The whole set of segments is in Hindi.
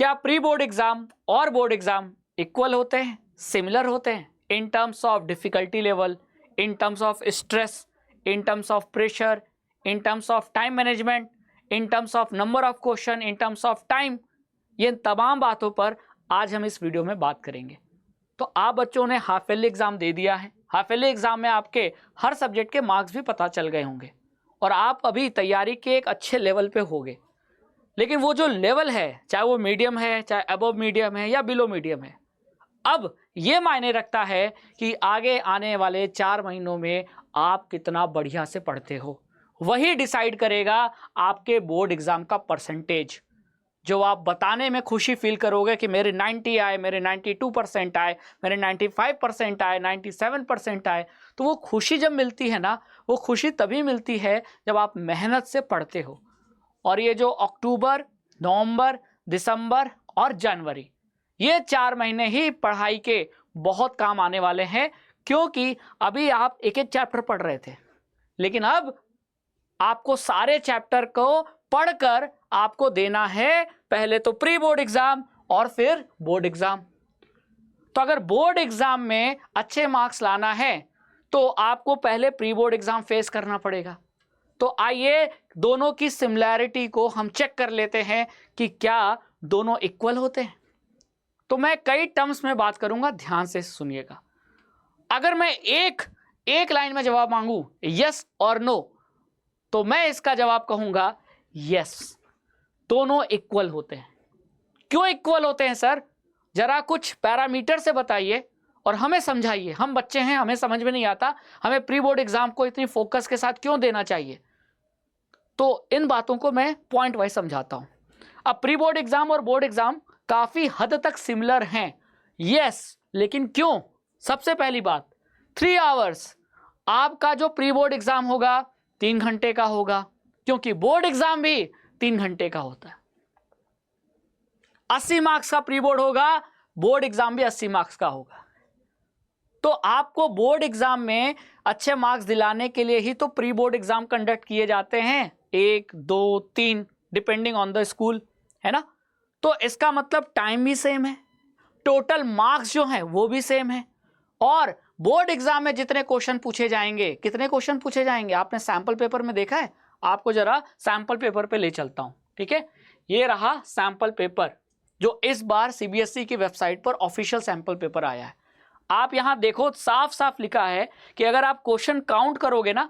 क्या प्री बोर्ड एग्जाम और बोर्ड एग्जाम इक्वल होते हैं, सिमिलर होते हैं in terms of difficulty level, in terms of stress, in terms of pressure, in terms of time management, in terms of number of question, in terms of time? ये तमाम बातों पर आज हम इस वीडियो में बात करेंगे। तो आप बच्चों ने हाफ ईयरली एग्जाम दे दिया है। हाफ ईयरली एग्जाम में आपके हर सब्जेक्ट के मार्क्स भी पता चल गए होंगे और आप अभी तैयारी के एक अच्छे लेवल पे होगे। लेकिन वो जो लेवल है, चाहे वो मीडियम है, चाहे अबव मीडियम है या बिलो मीडियम है, अब ये मायने रखता है कि आगे आने वाले 4 महीनों में आप कितना बढ़िया से पढ़ते हो। वही डिसाइड करेगा आपके बोर्ड एग्जाम का परसेंटेज। जो आप बताने में खुशी फील करोगे कि मेरे 90 आए, मेरे 92% आए, मेरे 95% आए, 97% आए, तो वो खुशी जब मिलती है ना, वो खुशी तभी मिलती है जब आप मेहनत से पढ़ते हो। और ये जो अक्टूबर, नवंबर, दिसंबर और जनवरी, ये 4 महीने ही पढ़ाई के बहुत काम आने वाले हैं, क्योंकि अभी आप एक एक चैप्टर पढ़ रहे थे, लेकिन अब आपको सारे चैप्टर को पढ़कर आपको देना है पहले तो प्री बोर्ड एग्जाम और फिर बोर्ड एग्जाम। तो अगर बोर्ड एग्जाम में अच्छे मार्क्स लाना है तो आपको पहले प्री बोर्ड एग्जाम फेस करना पड़ेगा। तो आइए दोनों की सिमिलैरिटी को हम चेक कर लेते हैं कि क्या दोनों इक्वल होते हैं। तो मैं कई टर्म्स में बात करूंगा, ध्यान से सुनिएगा। अगर मैं एक लाइन में जवाब मांगू यस और नो, तो मैं इसका जवाब कहूंगा यस, दोनों इक्वल होते हैं। क्यों इक्वल होते हैं सर? जरा कुछ पैरामीटर से बताइए और हमें समझाइए। हम बच्चे हैं, हमें समझ में नहीं आता, हमें प्री बोर्ड एग्जाम को इतनी फोकस के साथ क्यों देना चाहिए। तो इन बातों को मैं पॉइंट वाइज समझाता हूं। अब प्री बोर्ड एग्जाम और बोर्ड एग्जाम काफी हद तक सिमिलर हैं, यस, लेकिन क्यों? सबसे पहली बात, 3 आवर्स। आपका जो प्री बोर्ड एग्जाम होगा 3 घंटे का होगा, क्योंकि बोर्ड एग्जाम भी 3 घंटे का होता है। 80 मार्क्स का प्री बोर्ड होगा, बोर्ड एग्जाम भी 80 मार्क्स का होगा। तो आपको बोर्ड एग्जाम में अच्छे मार्क्स दिलाने के लिए ही तो प्री बोर्ड एग्जाम कंडक्ट किए जाते हैं, 1, 2, 3 डिपेंडिंग ऑन द स्कूल, है ना। तो इसका मतलब टाइम भी सेम है, टोटल मार्क्स जो हैं वो भी सेम है, और बोर्ड एग्जाम में जितने क्वेश्चन पूछे जाएंगे, कितने क्वेश्चन पूछे जाएंगे आपने सैंपल पेपर में देखा है? आपको जरा सैंपल पेपर पे ले चलता हूं, ठीक है। ये रहा सैंपल पेपर जो इस बार सीबीएसई की वेबसाइट पर ऑफिशियल सैंपल पेपर आया है। आप यहां देखो, साफ साफ लिखा है कि अगर आप क्वेश्चन काउंट करोगे ना,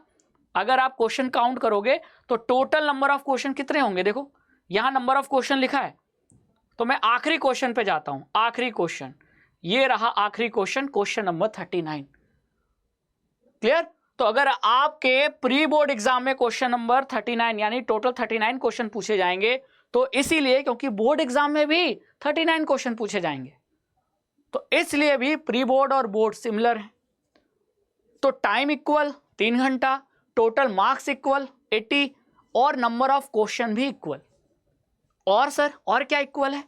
अगर आप क्वेश्चन काउंट करोगे तो टोटल नंबर ऑफ क्वेश्चन कितने होंगे। देखो यहां नंबर ऑफ क्वेश्चन लिखा है, तो मैं आखिरी क्वेश्चन पे जाता हूं। आखिरी क्वेश्चन, ये रहा आखिरी क्वेश्चन, क्वेश्चन नंबर 39। क्लियर? तो अगर आपके प्री बोर्ड एग्जाम में क्वेश्चन नंबर 39 यानी टोटल 39 क्वेश्चन पूछे जाएंगे, तो इसीलिए क्योंकि बोर्ड एग्जाम में भी 39 क्वेश्चन पूछे जाएंगे, तो इसलिए भी प्री बोर्ड और बोर्ड सिमिलर है। तो टाइम इक्वल 3 घंटा, टोटल मार्क्स इक्वल 80 और नंबर ऑफ क्वेश्चन भी इक्वल। और सर और क्या इक्वल है?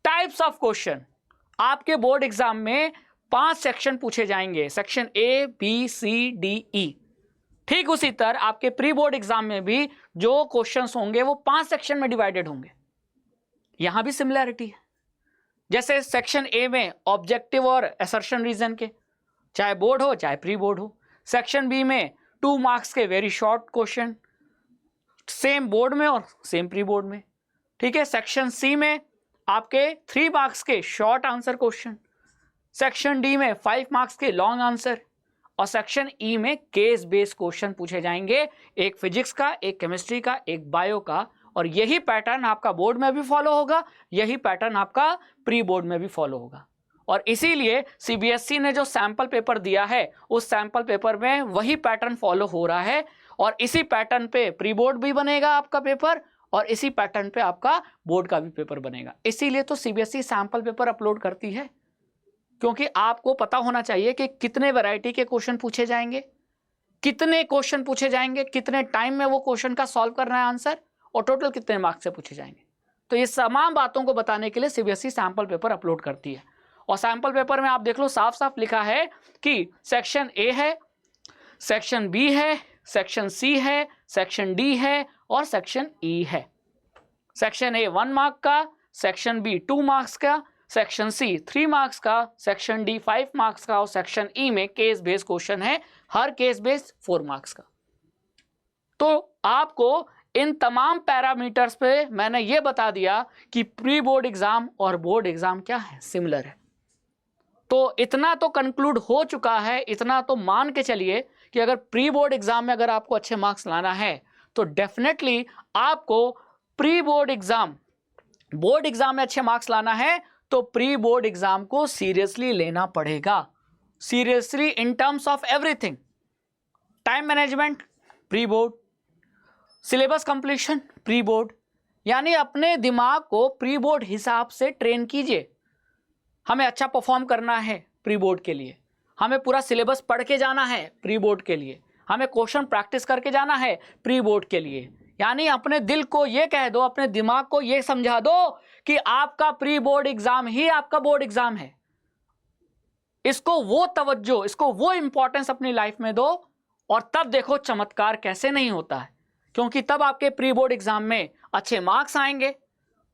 Types of question. आपके बोर्ड एग्जाम में 5 सेक्शन पूछे जाएंगे, section A, B, C, D, E. ठीक उसी तरह आपके प्री बोर्ड एग्जाम में भी जो क्वेश्चंस होंगे वो 5 सेक्शन में डिवाइडेड होंगे। यहां भी सिमिलैरिटी है। जैसे सेक्शन ए में ऑब्जेक्टिव और असर्शन रीजन के, चाहे बोर्ड हो चाहे प्री बोर्ड हो। सेक्शन बी में 2 मार्क्स के very short question, same board में और सेम प्री बोर्ड में। ठीक है। सेक्शन सी में आपके 3 मार्क्स के short answer question, section D में 5 मार्क्स के लॉन्ग आंसर, और सेक्शन ई में केस बेस्ड क्वेश्चन पूछे जाएंगे, एक फिजिक्स का, एक केमिस्ट्री का, एक बायो का। और यही पैटर्न आपका बोर्ड में भी फॉलो होगा, यही पैटर्न आपका प्री बोर्ड में भी फॉलो होगा। और इसीलिए सीबीएसई ने जो सैंपल पेपर दिया है उस सैंपल पेपर में वही पैटर्न फॉलो हो रहा है, और इसी पैटर्न पे प्री बोर्ड भी बनेगा आपका पेपर, और इसी पैटर्न पे आपका बोर्ड का भी पेपर बनेगा। इसीलिए तो सीबीएसई सैंपल पेपर अपलोड करती है, क्योंकि आपको पता होना चाहिए कि कितने वैरायटी के क्वेश्चन पूछे जाएंगे, कितने क्वेश्चन पूछे जाएंगे, कितने टाइम में वो क्वेश्चन का सॉल्व करना है आंसर, और टोटल कितने मार्क्स से पूछे जाएंगे। तो ये तमाम बातों को बताने के लिए सीबीएसई सैंपल पेपर अपलोड करती है। और सैंपल पेपर में आप देख लो, साफ साफ लिखा है कि सेक्शन ए है, सेक्शन बी है, सेक्शन सी है, सेक्शन डी है और सेक्शन ई है। सेक्शन ए 1 मार्क का, सेक्शन बी 2 मार्क्स का, सेक्शन सी 3 मार्क्स का, सेक्शन डी 5 मार्क्स का और सेक्शन ई में केस बेस्ड क्वेश्चन है, हर केस बेस्ड 4 मार्क्स का। तो आपको इन तमाम पैरामीटर्स पे मैंने ये बता दिया कि प्री बोर्ड एग्जाम और बोर्ड एग्जाम क्या है, सिमिलर है। तो इतना तो कंक्लूड हो चुका है, इतना तो मान के चलिए कि अगर प्री बोर्ड एग्जाम में अगर आपको अच्छे मार्क्स लाना है तो डेफिनेटली आपको pre board exam, board exam में अच्छे मार्क्स लाना है तो प्री बोर्ड एग्जाम को सीरियसली लेना पड़ेगा, seriously in terms of everything, time management pre board, syllabus completion pre board, यानी अपने दिमाग को प्री बोर्ड हिसाब से ट्रेन कीजिए। हमें अच्छा परफॉर्म करना है प्री बोर्ड के लिए, हमें पूरा सिलेबस पढ़ के जाना है प्री बोर्ड के लिए, हमें क्वेश्चन प्रैक्टिस करके जाना है प्री बोर्ड के लिए। यानी अपने दिल को ये कह दो, अपने दिमाग को ये समझा दो कि आपका प्री बोर्ड एग्जाम ही आपका बोर्ड एग्जाम है। इसको वो तवज्जो, इसको वो इंपॉर्टेंस अपनी लाइफ में दो और तब देखो चमत्कार कैसे नहीं होता है, क्योंकि तब आपके प्री बोर्ड एग्जाम में अच्छे मार्क्स आएंगे,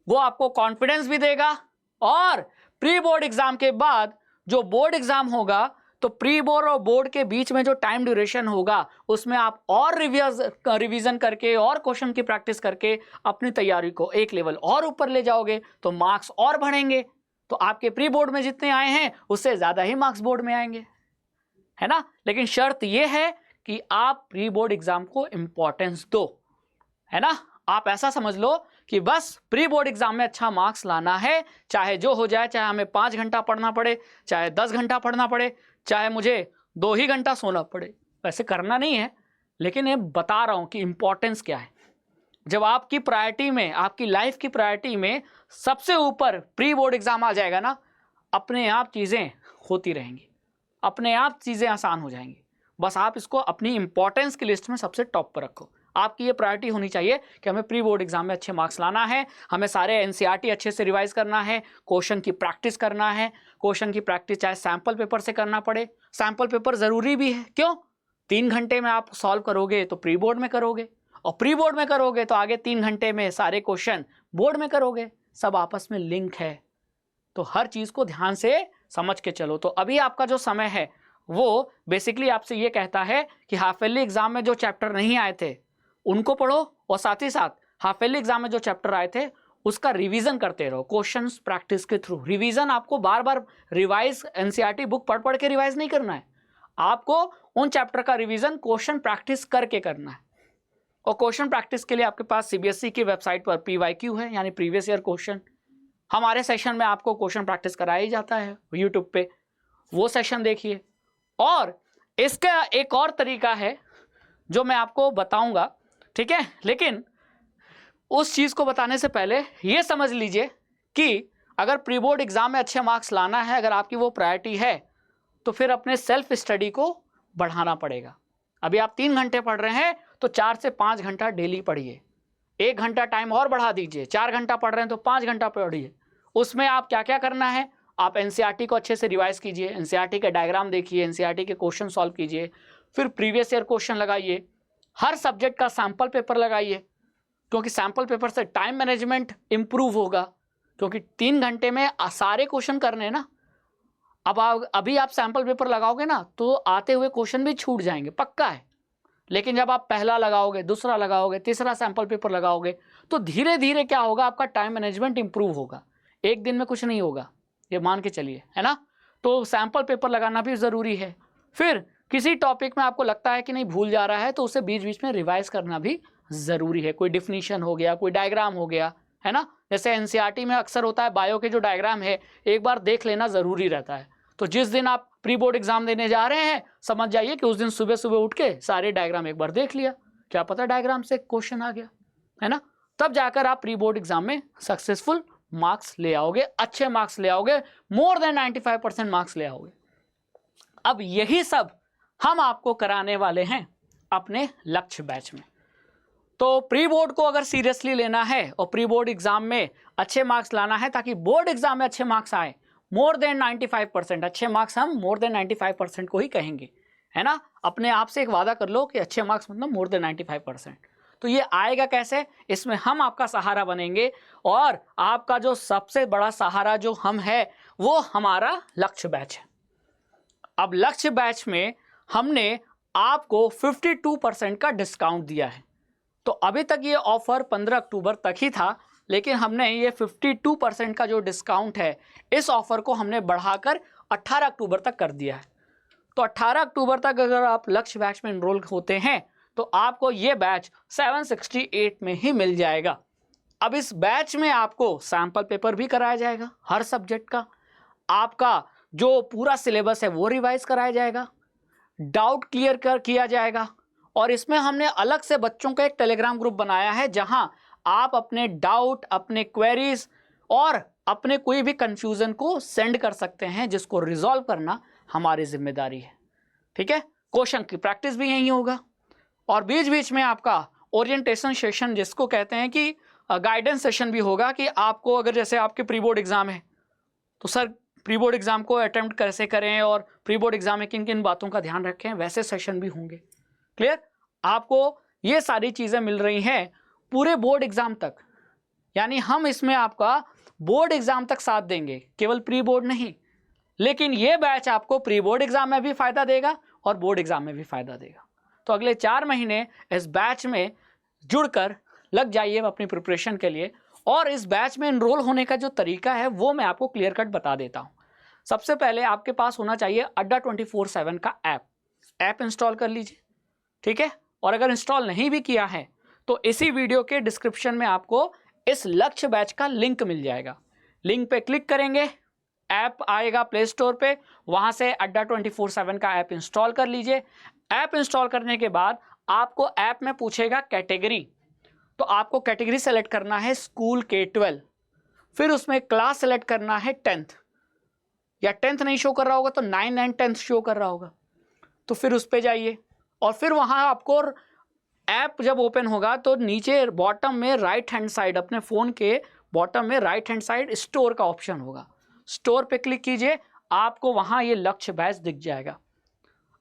वो आपको कॉन्फिडेंस भी देगा और प्री बोर्ड एग्जाम के बाद जो बोर्ड एग्जाम होगा तो प्री बोर्ड और बोर्ड के बीच में जो टाइम ड्यूरेशन होगा उसमें आप और रिवीजन करके और क्वेश्चन की प्रैक्टिस करके अपनी तैयारी को एक लेवल और ऊपर ले जाओगे तो मार्क्स और बढ़ेंगे। तो आपके प्री बोर्ड में जितने आए हैं उससे ज़्यादा ही मार्क्स बोर्ड में आएंगे, है ना। लेकिन शर्त यह है कि आप प्री बोर्ड एग्जाम को इंपॉर्टेंस दो, है ना। आप ऐसा समझ लो कि बस प्री बोर्ड एग्जाम में अच्छा मार्क्स लाना है, चाहे जो हो जाए, चाहे हमें 5 घंटा पढ़ना पड़े, चाहे 10 घंटा पढ़ना पड़े, चाहे मुझे 2 ही घंटा सोना पड़े, वैसे करना नहीं है, लेकिन ये बता रहा हूं कि इंपॉर्टेंस क्या है। जब आपकी प्रायोरिटी में, आपकी लाइफ की प्रायोरिटी में सबसे ऊपर प्री बोर्ड एग्जाम आ जाएगा ना, अपने आप चीज़ें होती रहेंगी, अपने आप चीज़ें आसान हो जाएंगी। बस आप इसको अपनी इंपॉर्टेंस की लिस्ट में सबसे टॉप पर रखो। आपकी ये प्रायोरिटी होनी चाहिए कि हमें प्री बोर्ड एग्जाम में अच्छे मार्क्स लाना है, हमें सारे एनसीईआरटी अच्छे से रिवाइज करना है, क्वेश्चन की प्रैक्टिस करना है। क्वेश्चन की प्रैक्टिस चाहे सैम्पल पेपर से करना पड़े, सैम्पल पेपर ज़रूरी भी है। क्यों? 3 घंटे में आप सॉल्व करोगे तो प्री बोर्ड में करोगे, और प्री बोर्ड में करोगे तो आगे 3 घंटे में सारे क्वेश्चन बोर्ड में करोगे। सब आपस में लिंक है, तो हर चीज़ को ध्यान से समझ के चलो। तो अभी आपका जो समय है वो बेसिकली आपसे ये कहता है कि हाफ ईयरली एग्जाम में जो चैप्टर नहीं आए थे उनको पढ़ो, और साथ ही साथ हाफ ईयरली एग्जाम में जो चैप्टर आए थे उसका रिवीजन करते रहो, क्वेश्चंस प्रैक्टिस के थ्रू। रिवीजन आपको बार बार रिवाइज एनसीईआरटी बुक पढ़ पढ़ के रिवाइज नहीं करना है, आपको उन चैप्टर का रिवीजन क्वेश्चन प्रैक्टिस करके करना है। और क्वेश्चन प्रैक्टिस के लिए आपके पास सीबीएसई की वेबसाइट पर PYQ है, यानी प्रीवियस ईयर क्वेश्चन। हमारे सेशन में आपको क्वेश्चन प्रैक्टिस कराया ही जाता है यूट्यूब पे, वो सेशन देखिए। और इसका एक और तरीका है जो मैं आपको बताऊंगा, ठीक है। लेकिन उस चीज़ को बताने से पहले ये समझ लीजिए कि अगर प्री बोर्ड एग्जाम में अच्छे मार्क्स लाना है, अगर आपकी वो प्रायोरिटी है, तो फिर अपने सेल्फ स्टडी को बढ़ाना पड़ेगा। अभी आप 3 घंटे पढ़ रहे हैं तो 4 से 5 घंटा डेली पढ़िए, 1 घंटा टाइम और बढ़ा दीजिए। 4 घंटा पढ़ रहे हैं तो 5 घंटा पढ़िए। उसमें आप क्या क्या करना है, आप एनसीईआरटी को अच्छे से रिवाइज कीजिए, एनसीईआरटी के डायग्राम देखिए, एनसीईआरटी के क्वेश्चन सॉल्व कीजिए, फिर प्रीवियस ईयर क्वेश्चन लगाइए, हर सब्जेक्ट का सैम्पल पेपर लगाइए, क्योंकि सैम्पल पेपर से टाइम मैनेजमेंट इंप्रूव होगा। क्योंकि 3 घंटे में सारे क्वेश्चन करने हैं ना। अब अभी आप सैम्पल पेपर लगाओगे ना तो आते हुए क्वेश्चन भी छूट जाएंगे, पक्का है। लेकिन जब आप पहला लगाओगे, दूसरा लगाओगे, तीसरा सैम्पल पेपर लगाओगे तो धीरे धीरे क्या होगा, आपका टाइम मैनेजमेंट इंप्रूव होगा। एक दिन में कुछ नहीं होगा, ये मान के चलिए, है ना। तो सैम्पल पेपर लगाना भी ज़रूरी है। फिर किसी टॉपिक में आपको लगता है कि नहीं भूल जा रहा है तो उसे बीच बीच में रिवाइज करना भी ज़रूरी है। कोई डिफिनीशन हो गया, कोई डायग्राम हो गया, है ना। जैसे एनसीईआरटी में अक्सर होता है, बायो के जो डायग्राम है एक बार देख लेना ज़रूरी रहता है। तो जिस दिन आप प्री बोर्ड एग्जाम देने जा रहे हैं, समझ जाइए कि उस दिन सुबह सुबह उठ के सारे डायग्राम एक बार देख लिया, क्या पता डायग्राम से क्वेश्चन आ गया, है ना। तब जाकर आप प्री बोर्ड एग्जाम में सक्सेसफुल मार्क्स ले आओगे, अच्छे मार्क्स ले आओगे, मोर देन 95% मार्क्स ले आओगे। अब यही सब हम आपको कराने वाले हैं अपने लक्ष्य बैच में। तो प्री बोर्ड को अगर सीरियसली लेना है और प्री बोर्ड एग्जाम में अच्छे मार्क्स लाना है ताकि बोर्ड एग्जाम में अच्छे मार्क्स आए, मोर देन 95%, अच्छे मार्क्स हम मोर देन 95% को ही कहेंगे, है ना। अपने आप से एक वादा कर लो कि अच्छे मार्क्स मतलब मोर देन 95%। तो ये आएगा कैसे, इसमें हम आपका सहारा बनेंगे और आपका जो सबसे बड़ा सहारा जो हम है वो हमारा लक्ष्य बैच है। अब लक्ष्य बैच में हमने आपको 52% का डिस्काउंट दिया है। तो अभी तक ये ऑफर 15 अक्टूबर तक ही था, लेकिन हमने ये 52% का जो डिस्काउंट है इस ऑफर को हमने बढ़ाकर 18 अक्टूबर तक कर दिया है। तो 18 अक्टूबर तक अगर आप लक्ष्य बैच में एनरोल होते हैं तो आपको ये बैच 768 में ही मिल जाएगा। अब इस बैच में आपको सैंपल पेपर भी कराया जाएगा हर सब्जेक्ट का, आपका जो पूरा सिलेबस है वो रिवाइज कराया जाएगा, डाउट क्लियर किया जाएगा। और इसमें हमने अलग से बच्चों का एक टेलीग्राम ग्रुप बनाया है जहां आप अपने डाउट, अपने क्वेरीज और अपने कोई भी कंफ्यूजन को सेंड कर सकते हैं, जिसको रिजॉल्व करना हमारी जिम्मेदारी है। ठीक है, क्वेश्चन की प्रैक्टिस भी यही होगा और बीच बीच में आपका ओरिएंटेशन सेशन, जिसको कहते हैं कि गाइडेंस सेशन भी होगा कि आपको अगर जैसे आपके प्री बोर्ड एग्जाम है तो सर प्री बोर्ड एग्जाम को अटेम्प्ट कैसे करें और प्री बोर्ड एग्जाम में किन किन बातों का ध्यान रखें, वैसे सेशन भी होंगे। क्लियर, आपको ये सारी चीज़ें मिल रही हैं पूरे बोर्ड एग्जाम तक, यानी हम इसमें आपका बोर्ड एग्जाम तक साथ देंगे, केवल प्री बोर्ड नहीं। लेकिन ये बैच आपको प्री बोर्ड एग्जाम में भी फायदा देगा और बोर्ड एग्जाम में भी फायदा देगा। तो अगले 4 महीने इस बैच में जुड़कर लग जाइए अपनी प्रिपरेशन के लिए। और इस बैच में एनरोल होने का जो तरीका है वो मैं आपको क्लियर कट बता देता हूँ। सबसे पहले आपके पास होना चाहिए अड्डा 24/7 का ऐप इंस्टॉल कर लीजिए। ठीक है, और अगर इंस्टॉल नहीं भी किया है तो इसी वीडियो के डिस्क्रिप्शन में आपको इस लक्ष्य बैच का लिंक मिल जाएगा। लिंक पे क्लिक करेंगे, ऐप आएगा प्ले स्टोर पे, वहां से अड्डा 24/7 का ऐप इंस्टॉल कर लीजिए। ऐप इंस्टॉल करने के बाद आपको ऐप में पूछेगा कैटेगरी, तो आपको कैटेगरी सेलेक्ट करना है स्कूल K-12, फिर उसमें क्लास सेलेक्ट करना है 10th, या 10th नहीं शो कर रहा होगा तो 9 एंड 10th शो कर रहा होगा, तो फिर उस पर जाइए। और फिर वहाँ आपको ऐप जब ओपन होगा तो नीचे बॉटम में राइट हैंड साइड, अपने फ़ोन के बॉटम में राइट हैंड साइड स्टोर का ऑप्शन होगा, स्टोर पे क्लिक कीजिए, आपको वहाँ ये लक्ष्य बैच दिख जाएगा।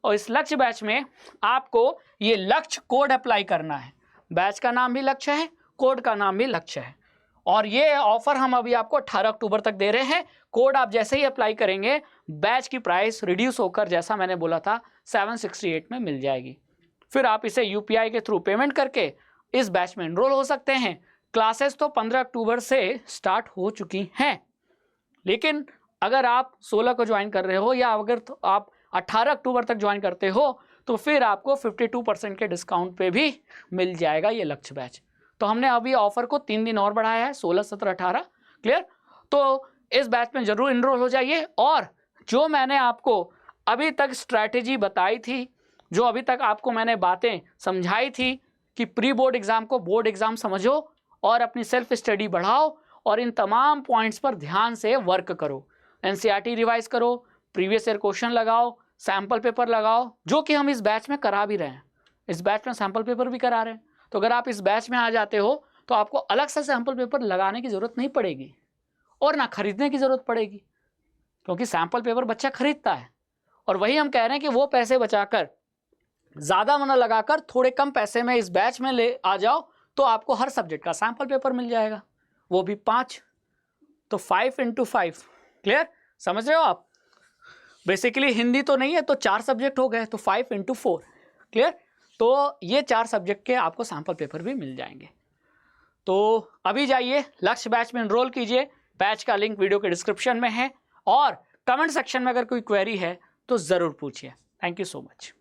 और इस लक्ष्य बैच में आपको ये लक्ष्य कोड अप्लाई करना है। बैच का नाम भी लक्ष्य है, कोड का नाम भी लक्ष्य है। और ये ऑफर हम अभी आपको 18 अक्टूबर तक दे रहे हैं। कोड आप जैसे ही अप्लाई करेंगे बैच की प्राइस रिड्यूस होकर, जैसा मैंने बोला था, 768 में मिल जाएगी। फिर आप इसे UPI के थ्रू पेमेंट करके इस बैच में एनरोल हो सकते हैं। क्लासेस तो 15 अक्टूबर से स्टार्ट हो चुकी हैं, लेकिन अगर आप 16 को ज्वाइन कर रहे हो या अगर तो आप 18 अक्टूबर तक ज्वाइन करते हो तो फिर आपको 52% के डिस्काउंट पे भी मिल जाएगा ये लक्ष्य बैच। तो हमने अभी ऑफर को 3 दिन और बढ़ाया है, 16, 17, 18। क्लियर, तो इस बैच में जरूर एनरोल हो जाइए। और जो मैंने आपको अभी तक स्ट्रैटेजी बताई थी, जो अभी तक आपको मैंने बातें समझाई थी कि प्री बोर्ड एग्जाम को बोर्ड एग्जाम समझो और अपनी सेल्फ स्टडी बढ़ाओ और इन तमाम पॉइंट्स पर ध्यान से वर्क करो। NCERT रिवाइज करो, प्रीवियस ईयर क्वेश्चन लगाओ, सैम्पल पेपर लगाओ, जो कि हम इस बैच में करा भी रहे हैं। इस बैच में सैम्पल पेपर भी करा रहे हैं। तो अगर आप इस बैच में आ जाते हो तो आपको अलग से सैम्पल पेपर लगाने की ज़रूरत नहीं पड़ेगी और ना खरीदने की ज़रूरत पड़ेगी, क्योंकि सैम्पल पेपर बच्चा खरीदता है। और वही हम कह रहे हैं कि वो पैसे बचाकर, ज़्यादा मन लगाकर, थोड़े कम पैसे में इस बैच में ले आ जाओ तो आपको हर सब्जेक्ट का सैम्पल पेपर मिल जाएगा, वो भी 5, तो 5 × 5। क्लियर, समझ रहे हो आप? बेसिकली हिंदी तो नहीं है तो 4 सब्जेक्ट हो गए, तो 5 × 4। क्लियर, तो ये 4 सब्जेक्ट के आपको सैम्पल पेपर भी मिल जाएंगे। तो अभी जाइए लक्ष्य बैच में एनरोल कीजिए। बैच का लिंक वीडियो के डिस्क्रिप्शन में है और कमेंट सेक्शन में अगर कोई क्वेरी है तो ज़रूर पूछिए। Thank you so much.